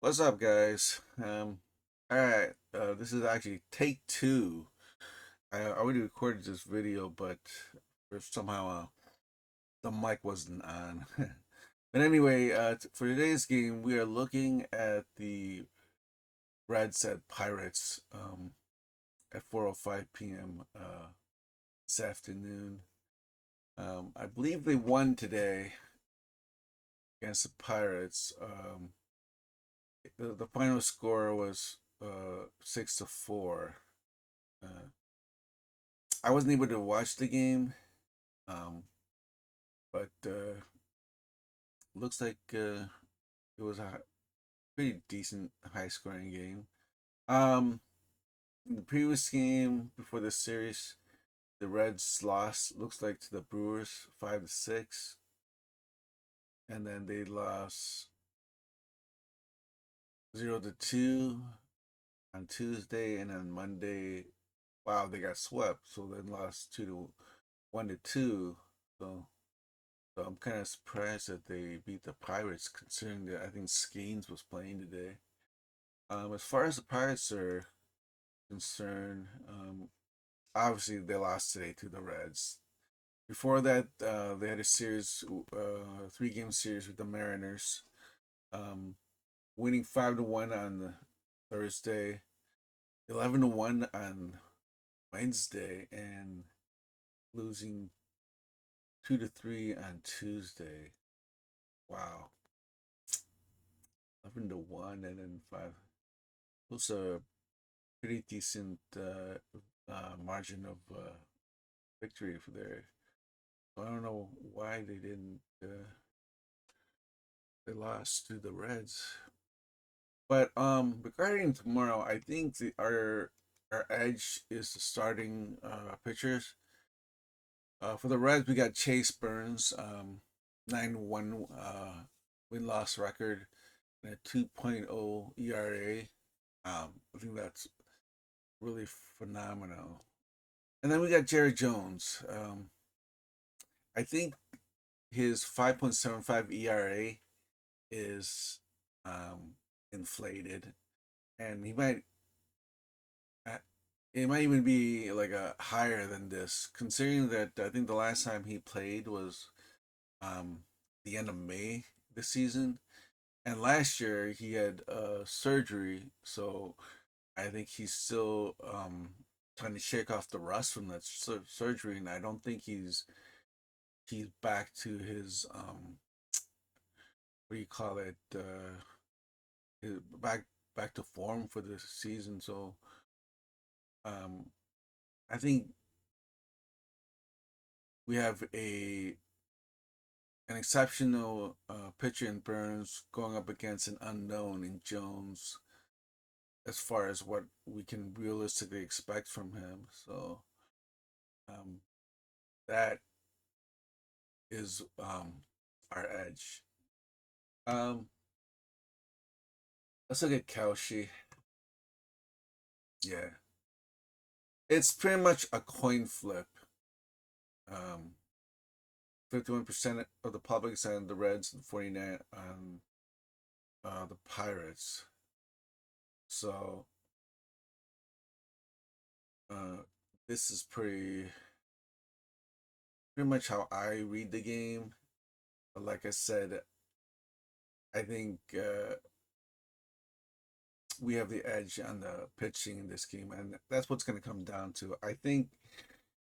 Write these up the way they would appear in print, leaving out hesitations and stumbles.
What's up, guys? All right. This is actually take two. I already recorded this video, but somehow the mic wasn't on. But anyway, for today's game, we are looking at the Reds at Pirates at 4:05 p.m. This afternoon. I believe they won today against the Pirates. The final score was 6-4. Uh, I wasn't able to watch the game, um, but looks like it was a pretty decent, high-scoring game. In the previous game before the series, the Reds lost. Looks like to the Brewers 5-6, and then they lost 0-2 on Tuesday, and on Monday, wow, they got swept. So then lost 1-2. So I'm kind of surprised that they beat the Pirates, considering that I think Skeens was playing today. As far as the Pirates are concerned, obviously they lost today to the Reds. Before that, they had a series, 3-game series with the Mariners, um, winning 5-1 on Thursday, 11-1 on Wednesday, and losing 2-3 on Tuesday. Wow, 11-1 and then 5. Those are pretty decent margin of victory for there. I don't know why they didn't. They lost to the Reds. But regarding tomorrow, I think our edge is the starting pitchers. For the Reds, we got Chase Burns, 9-1 win loss record, and a 2.0 ERA. I think that's really phenomenal. And then we got Jerry Jones. I think his 5.75 ERA is inflated, and uh, it might even be like a higher than this, considering that I think the last time he played was um, the end of May this season, and last year he had surgery, so I think he's still trying to shake off the rust from that surgery, and I don't think he's back to his what do you call it his back to form for this season. So um, I think we have a an exceptional pitcher in Burns going up against an unknown in Jones as far as what we can realistically expect from him. So um, that is our edge. Um, let's look at Kelshi. Yeah, it's pretty much a coin flip. 51% of the public is on the Reds and 49 on the Pirates. So uh, this is pretty much how I read the game. But like I said, I think we have the edge on the pitching in this game, and that's what's going to come down to. I think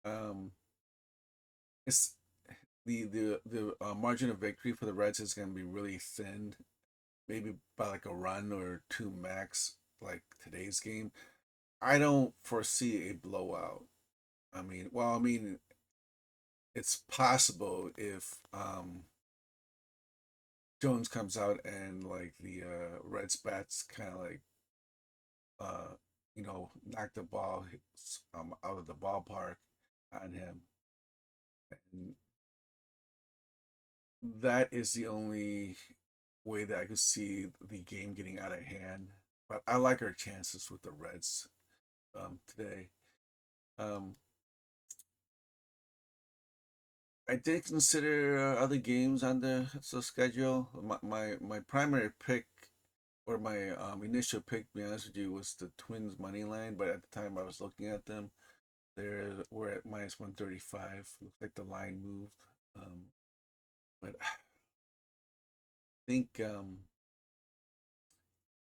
um, it's the margin of victory for the Reds is going to be really thin, maybe by like a run or two max, like today's game. I don't foresee a blowout. I mean, it's possible if Jones comes out and like the Reds bats kind of like uh, knock the ball out of the ballpark on him, and that is the only way that I could see the game getting out of hand. But I like our chances with the Reds today. Um, I did consider other games on the schedule. My primary pick or my initial pick, to be honest with you, was the Twins money line. But at the time I was looking at them, they were at minus 135. Looks like the line moved. But I think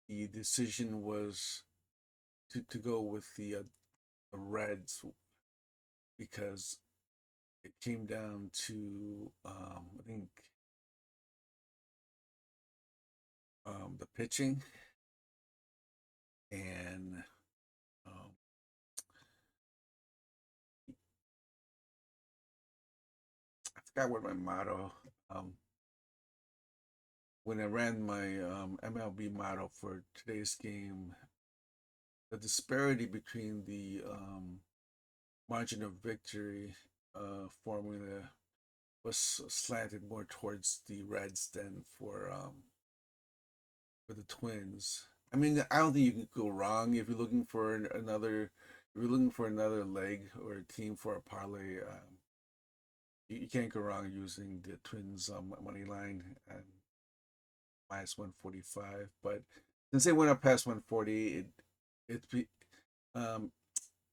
the decision was to go with the Reds because it came down to I think the pitching and um, I forgot what my motto when I ran my MLB model for today's game. The disparity between the margin of victory formula was slanted more towards the Reds than for the Twins. I mean, I don't think you can go wrong if you're looking for another. If you're looking for another leg or a team for a parlay. You can't go wrong using the Twins money line and minus 145. But since they went up past 140, it um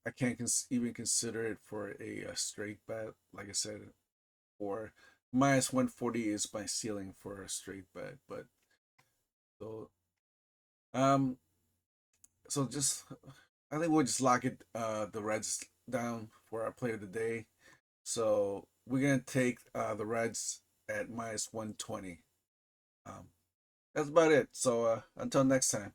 I can't even consider it for a straight bet. Like I said, or minus 140 is my ceiling for a straight bet. But so um so just I think we'll just lock it the Reds down for our player of the day. So we're gonna take the Reds at minus 120. Um, that's about it. So until next time.